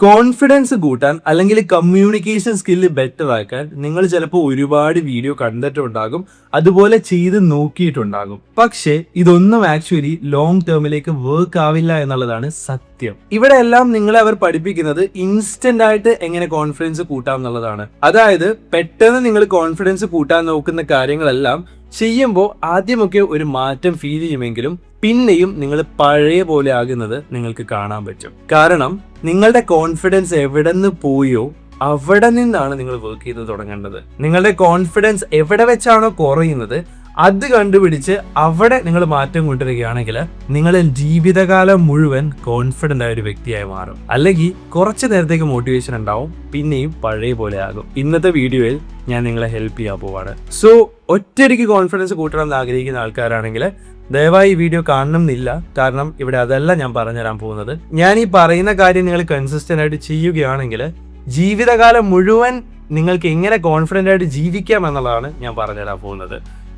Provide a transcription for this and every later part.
Confidence കൂട്ടാൻ അല്ലെങ്കിൽ communication skill better ആക്കാൻ നിങ്ങൾ ചിലപ്പോൾ ഒരുപാട് വീഡിയോ കണ്ടിട്ടുണ്ടാകും, അതുപോലെ ചെയ്ത് നോക്കിയിട്ടുണ്ടാകും. പക്ഷേ ഇതൊന്നും ആക്ച്വലി ലോങ് ടേമിലേക്ക് വർക്ക് ആവില്ല എന്നുള്ളതാണ് സത്യം. ഇവിടെ എല്ലാം നിങ്ങളെ അവർ പഠിപ്പിക്കുന്നത് ഇൻസ്റ്റന്റ് ആയിട്ട് എങ്ങനെ കോൺഫിഡൻസ് കൂട്ടാം എന്നുള്ളതാണ്. അതായത് പെട്ടെന്ന് നിങ്ങൾ കോൺഫിഡൻസ് കൂട്ടാൻ നോക്കുന്ന കാര്യങ്ങളെല്ലാം ചെയ്യുമ്പോൾ ആദ്യമൊക്കെ ഒരു മാറ്റം ഫീൽ ചെയ്യുമെങ്കിലും പിന്നെയും നിങ്ങൾ പഴയ പോലെ ആകുന്നത് നിങ്ങൾക്ക് കാണാൻ പറ്റും. കാരണം നിങ്ങളുടെ കോൺഫിഡൻസ് എവിടെ നിന്ന് പോയോ അവിടെ നിന്നാണ് നിങ്ങൾ വർക്ക് ചെയ്ത് തുടങ്ങേണ്ടത്. നിങ്ങളുടെ കോൺഫിഡൻസ് എവിടെ വെച്ചാണോ കുറയുന്നത് അത് കണ്ടുപിടിച്ച് അവിടെ നിങ്ങൾ മാറ്റം കൊണ്ടുവരികയാണെങ്കിൽ നിങ്ങൾ ജീവിതകാലം മുഴുവൻ കോൺഫിഡന്റ് ആയ ഒരു വ്യക്തിയായി മാറും. അല്ലെങ്കിൽ കുറച്ചു നേരത്തേക്ക് മോട്ടിവേഷൻ ഉണ്ടാവും, പിന്നെയും പഴയ പോലെ ആകും. ഇന്നത്തെ വീഡിയോയിൽ ഞാൻ നിങ്ങളെ ഹെൽപ്പ് ചെയ്യാൻ പോവാണ്. സോ ഒറ്റയ്ക്ക് കോൺഫിഡൻസ് കൂട്ടണം എന്ന് ആഗ്രഹിക്കുന്ന ആൾക്കാരാണെങ്കിൽ ദയവായി ഈ വീഡിയോ കാണണം എന്നില്ല. കാരണം ഇവിടെ അതല്ല ഞാൻ പറഞ്ഞുതരാൻ പോകുന്നത്. ഞാൻ ഈ പറയുന്ന കാര്യം നിങ്ങൾ കൺസിസ്റ്റന്റ് ആയിട്ട് ചെയ്യുകയാണെങ്കിൽ ജീവിതകാലം മുഴുവൻ നിങ്ങൾക്ക് എങ്ങനെ കോൺഫിഡന്റ് ആയിട്ട് ജീവിക്കാം എന്നുള്ളതാണ് ഞാൻ പറഞ്ഞുതരാൻ പോകുന്നത്.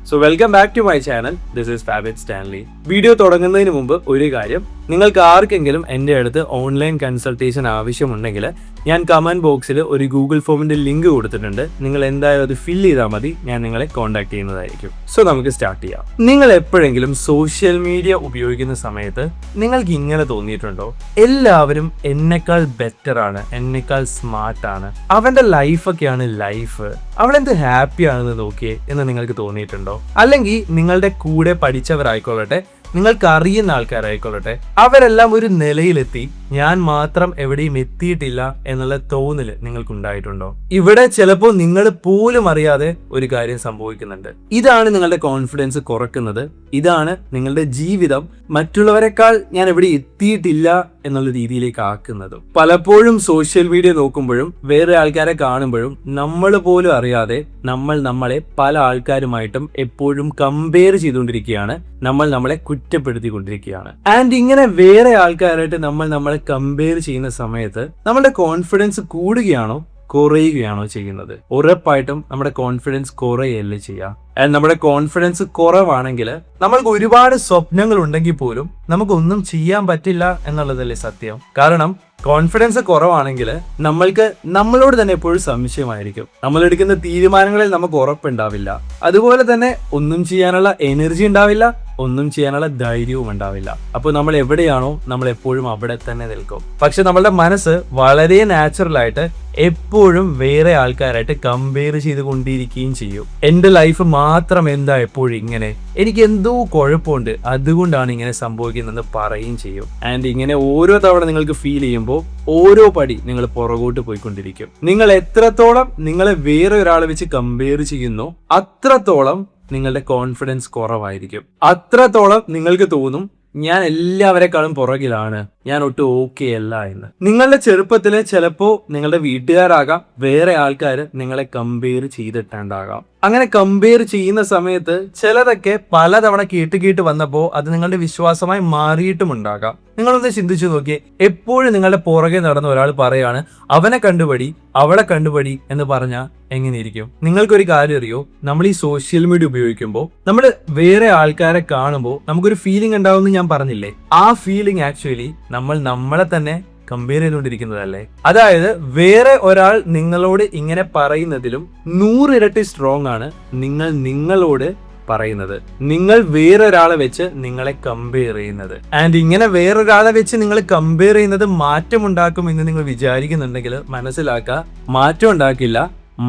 So welcome back to my channel. This is Fabit Stanley. Video തുടങ്ങുന്നതിന് മുമ്പ് ഒരു കാര്യം, നിങ്ങൾക്ക് ആർക്കെങ്കിലും എൻ്റെ അടുത്ത് ഓൺലൈൻ കൺസൾട്ടേഷൻ ആവശ്യമുണ്ടെങ്കിൽ ഞാൻ കമന്റ് ബോക്സിൽ ഒരു ഗൂഗിൾ ഫോമിന്റെ ലിങ്ക് കൊടുത്തിട്ടുണ്ട്. നിങ്ങൾ എന്തായാലും അത് ഫില്ല് ചെയ്താൽ മതി, ഞാൻ നിങ്ങളെ കോൺടാക്ട് ചെയ്യുന്നതായിരിക്കും. സോ നമുക്ക് സ്റ്റാർട്ട് ചെയ്യാം. നിങ്ങൾ എപ്പോഴെങ്കിലും സോഷ്യൽ മീഡിയ ഉപയോഗിക്കുന്ന സമയത്ത് നിങ്ങൾക്ക് ഇങ്ങനെ തോന്നിയിട്ടുണ്ടോ? എല്ലാവരും എന്നെക്കാൾ ബെറ്റർ ആണ്, എന്നെക്കാൾ സ്മാർട്ടാണ്, അവന്റെ ലൈഫൊക്കെയാണ് ലൈഫ്, അവളെന്ത് ഹാപ്പി ആണെന്ന് നോക്കിയേ എന്ന് നിങ്ങൾക്ക് തോന്നിയിട്ടുണ്ടോ? അല്ലെങ്കിൽ നിങ്ങളുടെ കൂടെ പഠിച്ചവരായിക്കൊള്ളട്ടെ, നിങ്ങൾക്ക് അറിയുന്ന ആൾക്കാരായിക്കൊള്ളട്ടെ, അവരെല്ലാം ഒരു നിലയിലെത്തി, ഞാൻ മാത്രം എവിടെയും എത്തിയിട്ടില്ല എന്നുള്ള തോന്നല് നിങ്ങൾക്കുണ്ടായിട്ടുണ്ടോ? ഇവിടെ ചിലപ്പോൾ നിങ്ങൾ പോലും അറിയാതെ ഒരു കാര്യം സംഭവിക്കുന്നുണ്ട്. ഇതാണ് നിങ്ങളുടെ കോൺഫിഡൻസ് കുറക്കുന്നത്. ഇതാണ് നിങ്ങളുടെ ജീവിതം മറ്റുള്ളവരെക്കാൾ ഞാൻ എവിടെ എത്തിയിട്ടില്ല എന്നുള്ള രീതിയിലേക്ക് ആക്കുന്നതും. പലപ്പോഴും സോഷ്യൽ മീഡിയ നോക്കുമ്പോഴും വേറെ ആൾക്കാരെ കാണുമ്പോഴും നമ്മൾ പോലും അറിയാതെ നമ്മൾ നമ്മളെ പല ആൾക്കാരുമായിട്ടും എപ്പോഴും കമ്പയർ ചെയ്തുകൊണ്ടിരിക്കുകയാണ്, നമ്മൾ നമ്മളെ കുറ്റപ്പെടുത്തിക്കൊണ്ടിരിക്കുകയാണ്. ആൻഡ് ഇങ്ങനെ വേറെ ആൾക്കാരായിട്ട് നമ്മൾ നമ്മളെ കമ്പയർ ചെയ്യുന്ന സമയത്ത് നമ്മുടെ കോൺഫിഡൻസ് കൂടുകയാണോ കുറയുകയാണോ ചെയ്യുന്നത്? ഉറപ്പായിട്ടും നമ്മുടെ കോൺഫിഡൻസ് കുറയല്ലേ ചെയ്യുക. ആൻഡ് നമ്മുടെ കോൺഫിഡൻസ് കുറവാണെങ്കിൽ നമ്മൾക്ക് ഒരുപാട് സ്വപ്നങ്ങൾ ഉണ്ടെങ്കിൽ പോലും നമുക്കൊന്നും ചെയ്യാൻ പറ്റില്ല എന്നുള്ളതല്ലേ സത്യം. കാരണം കോൺഫിഡൻസ് കുറവാണെങ്കിൽ നമ്മൾക്ക് നമ്മളോട് തന്നെ എപ്പോഴും സംശയമായിരിക്കും. നമ്മൾ എടുക്കുന്ന തീരുമാനങ്ങളിൽ നമുക്ക് ഉറപ്പുണ്ടാവില്ല. അതുപോലെ തന്നെ ഒന്നും ചെയ്യാനുള്ള എനർജി ഉണ്ടാവില്ല, ഒന്നും ചെയ്യാനുള്ള ധൈര്യവും ഉണ്ടാവില്ല. അപ്പോൾ നമ്മൾ എവിടെയാണോ നമ്മൾ എപ്പോഴും അവിടെ തന്നെ നിൽക്കും. പക്ഷെ നമ്മളുടെ മനസ്സ് വളരെ നാച്ചുറൽ ആയിട്ട് എപ്പോഴും വേറെ ആൾക്കാരായിട്ട് കമ്പയർ ചെയ്തുകൊണ്ടിരിക്കുകയും ചെയ്യും. എന്റെ ലൈഫ് മാത്രം എന്താ എപ്പോഴും ഇങ്ങനെ, എനിക്ക് എന്തോ കുഴപ്പമുണ്ട്, അതുകൊണ്ടാണ് ഇങ്ങനെ സംഭവിക്കുന്നതെന്ന് പറയുകയും ചെയ്യും. ആൻഡ് ഇങ്ങനെ ഓരോ തവണ നിങ്ങൾക്ക് ഫീൽ ചെയ്യുമ്പോൾ ഓരോ പടി നിങ്ങൾ പുറകോട്ട് പോയിക്കൊണ്ടിരിക്കും. നിങ്ങൾ എത്രത്തോളം നിങ്ങളെ വേറെ ഒരാളെ വെച്ച് കമ്പയർ ചെയ്യുന്നു അത്രത്തോളം നിങ്ങളുടെ കോൺഫിഡൻസ് കുറവായിരിക്കും. അത്രത്തോളം നിങ്ങൾക്ക് തോന്നും ഞാൻ എല്ലാവരെക്കാളും പുറകിലാണ്, ഞാൻ ഒട്ടും ഓക്കെ അല്ല എന്ന്. നിങ്ങളുടെ ചെറുപ്പത്തില് ചിലപ്പോ നിങ്ങളുടെ വീട്ടുകാരാകാം, വേറെ ആൾക്കാർ നിങ്ങളെ കമ്പയർ ചെയ്തിട്ടുണ്ടാകാം. അങ്ങനെ കമ്പയർ ചെയ്യുന്ന സമയത്ത് ചിലതൊക്കെ പലതവണ കേട്ട് വന്നപ്പോൾ അത് നിങ്ങളുടെ വിശ്വാസമായി മാറിയിട്ടും ഉണ്ടാകാം. നിങ്ങളൊന്ന് ചിന്തിച്ചു നോക്കിയേ, എപ്പോഴും നിങ്ങളുടെ പുറകെ നടന്ന ഒരാൾ പറയാണ് അവനെ കണ്ടുപടി അവളെ കണ്ടുപടി എന്ന് പറഞ്ഞാൽ എങ്ങനെയിരിക്കും? നിങ്ങൾക്കൊരു കാര്യം അറിയോ, നമ്മൾ ഈ സോഷ്യൽ മീഡിയ ഉപയോഗിക്കുമ്പോൾ നമ്മൾ വേറെ ആൾക്കാരെ കാണുമ്പോൾ നമുക്കൊരു ഫീലിംഗ് ഉണ്ടാവുമെന്ന് ഞാൻ പറഞ്ഞില്ലേ? ആ ഫീലിംഗ് ആക്ച്വലി നമ്മൾ നമ്മളെ തന്നെ കമ്പയർ ചെയ്തുകൊണ്ടിരിക്കുന്നതല്ലേ. അതായത് വേറെ ഒരാൾ നിങ്ങളോട് ഇങ്ങനെ പറയുന്നതിലും 100 ഇരട്ടി സ്ട്രോങ് ആണ് നിങ്ങൾ നിങ്ങളോട് പറയുന്നത്. നിങ്ങൾ വേറൊരാളെ വെച്ച് നിങ്ങളെ കമ്പയർ ചെയ്യുന്നത്. ആൻഡ് ഇങ്ങനെ വേറൊരാളെ വെച്ച് നിങ്ങൾ കമ്പയർ ചെയ്യുന്നത് മാറ്റം ഉണ്ടാക്കും എന്ന് നിങ്ങൾ വിചാരിക്കുന്നുണ്ടെങ്കിൽ മനസ്സിലാക്കുക, മാറ്റം ഉണ്ടാക്കില്ല,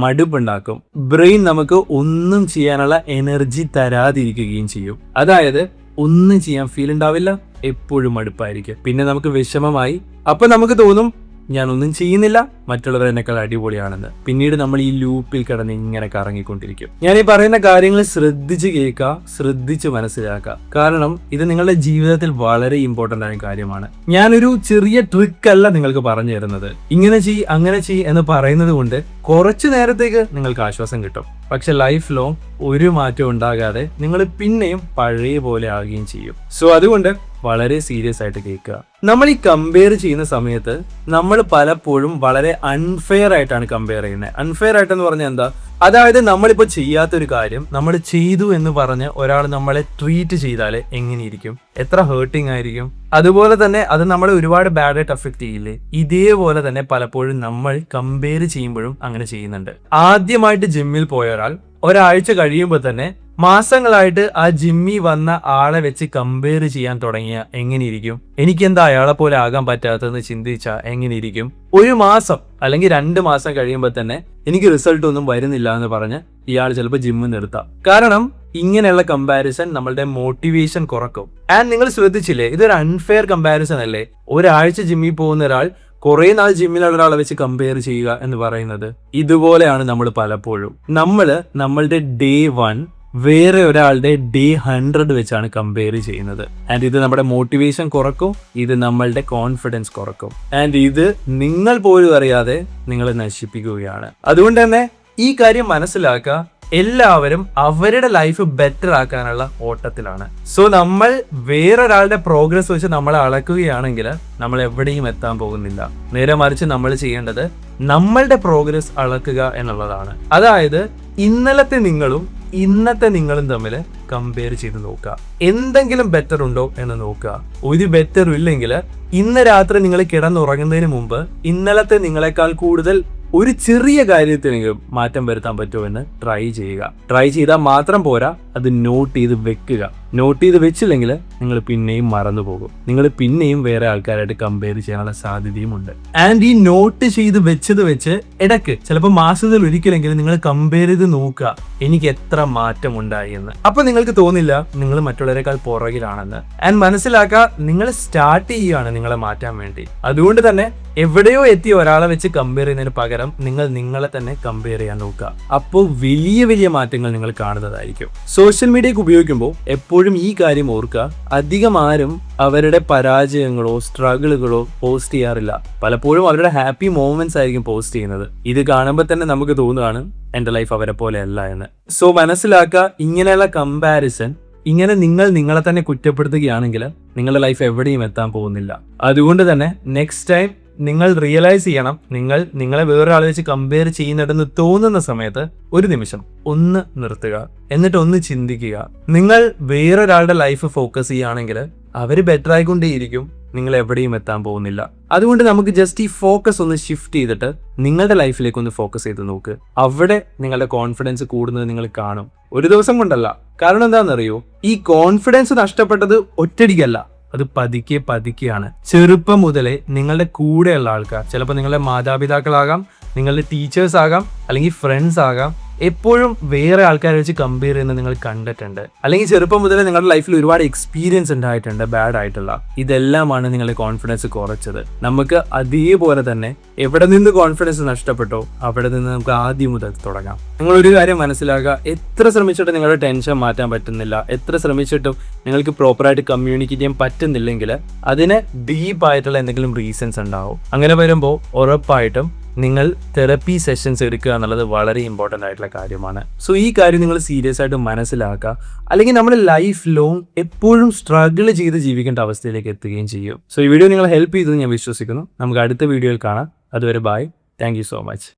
മടുപ്പുണ്ടാക്കും. ബ്രെയിൻ നമുക്ക് ഒന്നും ചെയ്യാനുള്ള എനർജി തരാതിരിക്കുകയും ചെയ്യും. അതായത് ഒന്നും ചെയ്യാൻ ഫീൽ ഉണ്ടാവില്ല, എപ്പോഴും മടുപ്പായിരിക്കും. പിന്നെ നമുക്ക് വിഷമമായി, അപ്പൊ നമുക്ക് തോന്നും ഞാൻ ഒന്നും ചെയ്യുന്നില്ല, മറ്റുള്ളവർ എന്നെക്കാൾ അടിപൊളിയാണെന്ന്. പിന്നീട് നമ്മൾ ഈ ലൂപ്പിൽ കിടന്ന് ഇങ്ങനെ കറങ്ങിക്കൊണ്ടിരിക്കും. ഞാൻ ഈ പറയുന്ന കാര്യങ്ങൾ ശ്രദ്ധിച്ച് കേൾക്കുക, ശ്രദ്ധിച്ച് മനസ്സിലാക്കുക. കാരണം ഇത് നിങ്ങളുടെ ജീവിതത്തിൽ വളരെ ഇമ്പോർട്ടന്റ് ആയ കാര്യമാണ്. ഞാനൊരു ചെറിയ ട്രിക്ക് അല്ല നിങ്ങൾക്ക് പറഞ്ഞു തരുന്നത്. ഇങ്ങനെ ചെയ്യ് അങ്ങനെ ചെയ്യ് എന്ന് പറയുന്നത് കൊണ്ട് കുറച്ചു നേരത്തേക്ക് നിങ്ങൾക്ക് ആശ്വാസം കിട്ടും. പക്ഷെ ലൈഫ് ലോങ് ഒരു മാറ്റം ഉണ്ടാകാതെ നിങ്ങൾ പിന്നെയും പഴയ പോലെ ആവുകയും ചെയ്യും. സോ അതുകൊണ്ട് വളരെ സീരിയസ് ആയിട്ട് കേൾക്കുക. നമ്മൾ ഈ കമ്പയർ ചെയ്യുന്ന സമയത്ത് നമ്മൾ പലപ്പോഴും വളരെ അൺഫെയർ ആയിട്ടാണ് കമ്പയർ ചെയ്യുന്നത്. അൺഫെയർ ആയിട്ടെന്ന് പറഞ്ഞാൽ എന്താ? അതായത് നമ്മളിപ്പോൾ ചെയ്യാത്തൊരു കാര്യം നമ്മൾ ചെയ്തു എന്ന് പറഞ്ഞ് ഒരാൾ നമ്മളെ ട്രീറ്റ് ചെയ്താൽ എങ്ങനെയിരിക്കും? എത്ര ഹേർട്ടിങ് ആയിരിക്കും? അതുപോലെ തന്നെ അത് നമ്മളെ ഒരുപാട് ബാഡായിട്ട് അഫക്ട് ചെയ്യില്ലേ? ഇതേപോലെ തന്നെ പലപ്പോഴും നമ്മൾ കമ്പയർ ചെയ്യുമ്പോഴും അങ്ങനെ ചെയ്യുന്നുണ്ട്. ആദ്യമായിട്ട് ജിമ്മിൽ പോയ ഒരാൾ ഒരാഴ്ച കഴിയുമ്പോൾ തന്നെ മാസങ്ങളായിട്ട് ആ ജിമ്മി വന്ന ആളെ വെച്ച് കമ്പയർ ചെയ്യാൻ തുടങ്ങിയ എങ്ങനെയിരിക്കും? എനിക്കെന്താ അയാളെ പോലെ ആകാൻ പറ്റാത്തതെന്ന് ചിന്തിച്ചാ എങ്ങനെയിരിക്കും? ഒരു മാസം അല്ലെങ്കിൽ 2 മാസം കഴിയുമ്പോൾ തന്നെ എനിക്ക് റിസൾട്ട് ഒന്നും വരുന്നില്ല എന്ന് പറഞ്ഞ് ഇയാൾ ചിലപ്പോൾ ജിമ്മ് നിർത്താം. കാരണം ഇങ്ങനെയുള്ള കമ്പാരിസൺ നമ്മളുടെ മോട്ടിവേഷൻ കുറക്കും. ആൻഡ് നിങ്ങൾ ശ്രദ്ധിച്ചില്ലേ, ഇതൊരു അൺഫെയർ കമ്പാരിസൺ അല്ലേ? ഒരാഴ്ച ജിമ്മിൽ പോകുന്ന ഒരാൾ കുറെ നാൾ ജിമ്മിലുള്ള ഒരാളെ വെച്ച് കമ്പയർ ചെയ്യുക എന്ന് പറയുന്നത്. ഇതുപോലെയാണ് നമ്മൾ പലപ്പോഴും നമ്മളുടെ ഡേ 1 വേറെ ഒരാളുടെ ഡേ 100 വെച്ചാണ് കമ്പയർ ചെയ്യുന്നത്. ആൻഡ് ഇത് നമ്മുടെ മോട്ടിവേഷൻ കുറക്കും, ഇത് നമ്മളുടെ കോൺഫിഡൻസ് കുറക്കും, ആൻഡ് ഇത് നിങ്ങൾ പോലും അറിയാതെ നിങ്ങളെ നശിപ്പിക്കുകയാണ്. അതുകൊണ്ട് തന്നെ ഈ കാര്യം മനസ്സിലാക്കുക, എല്ലാവരും അവരുടെ ലൈഫ് ബെറ്റർ ആക്കാനുള്ള ഓട്ടത്തിലാണ്. സോ നമ്മൾ വേറൊരാളുടെ പ്രോഗ്രസ് വെച്ച് നമ്മളെ അളക്കുകയാണെങ്കിൽ നമ്മൾ എവിടെയും എത്താൻ പോകുന്നില്ല. നേരെ മറിച്ച് നമ്മൾ ചെയ്യേണ്ടത് നമ്മളുടെ പ്രോഗ്രസ് അളക്കുക എന്നുള്ളതാണ്. അതായത് ഇന്നലത്തെ നിങ്ങളും ഇന്നത്തെ നിങ്ങളും തമ്മിൽ കമ്പയർ ചെയ്ത് നോക്കുക. എന്തെങ്കിലും ബെറ്റർ ഉണ്ടോ എന്ന് നോക്കുക. ഒരു ബെറ്റർ ഇല്ലെങ്കിൽ ഇന്ന് രാത്രി നിങ്ങൾ കിടന്നുറങ്ങുന്നതിന് മുമ്പ് ഇന്നലത്തെ നിങ്ങളെക്കാൾ കൂടുതൽ ഒരു ചെറിയ കാര്യത്തിനെങ്കിലും മാറ്റം വരുത്താൻ പറ്റുമോ എന്ന് ട്രൈ ചെയ്യുക. ട്രൈ ചെയ്താൽ മാത്രം പോരാ, അത് നോട്ട് ചെയ്ത് വെക്കുക. നോട്ട് ചെയ്ത് വെച്ചില്ലെങ്കിൽ നിങ്ങൾ പിന്നെയും മറന്നു പോകും. നിങ്ങൾ പിന്നെയും വേറെ ആൾക്കാരായിട്ട് കമ്പയർ ചെയ്യാനുള്ള സാധ്യതയും ഉണ്ട്. ആൻഡ് ഈ നോട്ട് ചെയ്ത് വെച്ച് ഇടയ്ക്ക് ചിലപ്പോൾ മാസത്തിൽ ഒരിക്കലെങ്കിലും നിങ്ങൾ കമ്പയർ ചെയ്ത് നോക്കുക, എനിക്ക് എത്ര മാറ്റം ഉണ്ടായി എന്ന്. അപ്പൊ നിങ്ങൾക്ക് തോന്നില്ല നിങ്ങൾ മറ്റുള്ളവരെക്കാൾ പുറകിലാണെന്ന്. ആൻഡ് മനസ്സിലാക്കുക, നിങ്ങൾ സ്റ്റാർട്ട് ചെയ്യുകയാണ് നിങ്ങളെ മാറ്റാൻ വേണ്ടി. അതുകൊണ്ട് തന്നെ എവിടെയോ എത്തിയ ഒരാളെ വെച്ച് കമ്പയർ ചെയ്യുന്നതിന് പകരം നിങ്ങൾ നിങ്ങളെ തന്നെ കമ്പയർ ചെയ്യാൻ നോക്കുക. അപ്പോൾ വലിയ വലിയ മാറ്റങ്ങൾ നിങ്ങൾ കാണുന്നതായിരിക്കും. സോഷ്യൽ മീഡിയയൊക്കെ ഉപയോഗിക്കുമ്പോൾ എപ്പോഴും ഈ കാര്യം ഓർക്കുക, അധികം ആരും അവരുടെ പരാജയങ്ങളോ സ്ട്രഗിളുകളോ പോസ്റ്റ് ചെയ്യാറില്ല. പലപ്പോഴും അവരുടെ ഹാപ്പി മൊമെന്റ്സ് ആയിരിക്കും പോസ്റ്റ് ചെയ്യുന്നത്. ഇത് കാണുമ്പോൾ തന്നെ നമുക്ക് തോന്നുകയാണ് എൻ്റെ ലൈഫ് അവരെ പോലെ അല്ല എന്ന്. സോ മനസ്സിലാക്കുക, ഇങ്ങനെയുള്ള കമ്പാരിസൺ, ഇങ്ങനെ നിങ്ങൾ നിങ്ങളെ തന്നെ കുറ്റപ്പെടുത്തുകയാണെങ്കിൽ നിങ്ങളുടെ ലൈഫ് എവിടെയും എത്താൻ പോകുന്നില്ല. അതുകൊണ്ട് തന്നെ നെക്സ്റ്റ് ടൈം നിങ്ങൾ റിയലൈസ് ചെയ്യണം, നിങ്ങളെ വേറൊരാളെ വെച്ച് കമ്പയർ ചെയ്യുന്നുണ്ടെന്ന് തോന്നുന്ന സമയത്ത് ഒരു നിമിഷം ഒന്ന് നിർത്തുക, എന്നിട്ട് ഒന്ന് ചിന്തിക്കുക. നിങ്ങൾ വേറൊരാളുടെ ലൈഫ് ഫോക്കസ് ചെയ്യുകയാണെങ്കിൽ അവർ ബെറ്റർ ആയിക്കൊണ്ടേയിരിക്കും, നിങ്ങൾ എവിടെയും എത്താൻ പോകുന്നില്ല. അതുകൊണ്ട് നമുക്ക് ജസ്റ്റ് ഈ ഫോക്കസ് ഒന്ന് ഷിഫ്റ്റ് ചെയ്തിട്ട് നിങ്ങളുടെ ലൈഫിലേക്ക് ഒന്ന് ഫോക്കസ് ചെയ്ത് നോക്ക്. അവിടെ നിങ്ങളുടെ കോൺഫിഡൻസ് കൂടുന്നത് നിങ്ങൾ കാണും. ഒരു ദിവസം കൊണ്ടല്ല. കാരണം എന്താണെന്നറിയോ, ഈ കോൺഫിഡൻസ് നഷ്ടപ്പെട്ടത് ഒറ്റയടിക്കല്ല, അത് പതുക്കെയാണ്. ചെറുപ്പം മുതലേ നിങ്ങളുടെ കൂടെയുള്ള ആൾക്കാർ, ചിലപ്പോൾ നിങ്ങളുടെ മാതാപിതാക്കളാകാം, നിങ്ങളുടെ ടീച്ചേഴ്സ് ആകാം, അല്ലെങ്കിൽ ഫ്രണ്ട്സ് ആകാം, എപ്പോഴും വേറെ ആൾക്കാരെ വെച്ച് കമ്പയർ ചെയ്യുന്നത് നിങ്ങൾ കണ്ടിട്ടുണ്ട്. അല്ലെങ്കിൽ ചെറുപ്പം മുതലേ നിങ്ങളുടെ ലൈഫിൽ ഒരുപാട് എക്സ്പീരിയൻസ് ഉണ്ടായിട്ടുണ്ട് ബാഡ് ആയിട്ടുള്ള. ഇതെല്ലാമാണ് നിങ്ങളുടെ കോൺഫിഡൻസ് കുറച്ചത്. നമുക്ക് അതേപോലെ തന്നെ എവിടെ നിന്ന് കോൺഫിഡൻസ് നഷ്ടപ്പെട്ടോ അവിടെ നിന്ന് നമുക്ക് ആദ്യം മുതൽ തുടങ്ങാം. നിങ്ങൾ ഒരു കാര്യം മനസ്സിലാക്കുക, എത്ര ശ്രമിച്ചിട്ടും നിങ്ങളുടെ ടെൻഷൻ മാറ്റാൻ പറ്റുന്നില്ല, എത്ര ശ്രമിച്ചിട്ടും നിങ്ങൾക്ക് പ്രോപ്പറായിട്ട് കമ്മ്യൂണിക്കേറ്റ് ചെയ്യാൻ പറ്റുന്നില്ലെങ്കിൽ അതിന് ഡീപ്പായിട്ടുള്ള എന്തെങ്കിലും റീസൺസ് ഉണ്ടാവും. അങ്ങനെ വരുമ്പോൾ ഉറപ്പായിട്ടും നിങ്ങൾ തെറപ്പി സെഷൻസ് എടുക്കുക എന്നുള്ളത് വളരെ ഇമ്പോർട്ടൻ്റ് ആയിട്ടുള്ള കാര്യമാണ്. സോ ഈ കാര്യം നിങ്ങൾ സീരിയസ് ആയിട്ട് മനസ്സിലാക്കുക, അല്ലെങ്കിൽ നമ്മൾ ലൈഫ് ലോങ് എപ്പോഴും സ്ട്രഗിൾ ചെയ്ത് ജീവിക്കേണ്ട അവസ്ഥയിലേക്ക് എത്തുകയും ചെയ്യും. സോ ഈ വീഡിയോ നിങ്ങളെ ഹെൽപ്പ് ചെയ്തെന്ന് ഞാൻ വിശ്വസിക്കുന്നു. നമുക്ക് അടുത്ത വീഡിയോയിൽ കാണാം. അതുവരെ bye. Thank you so much.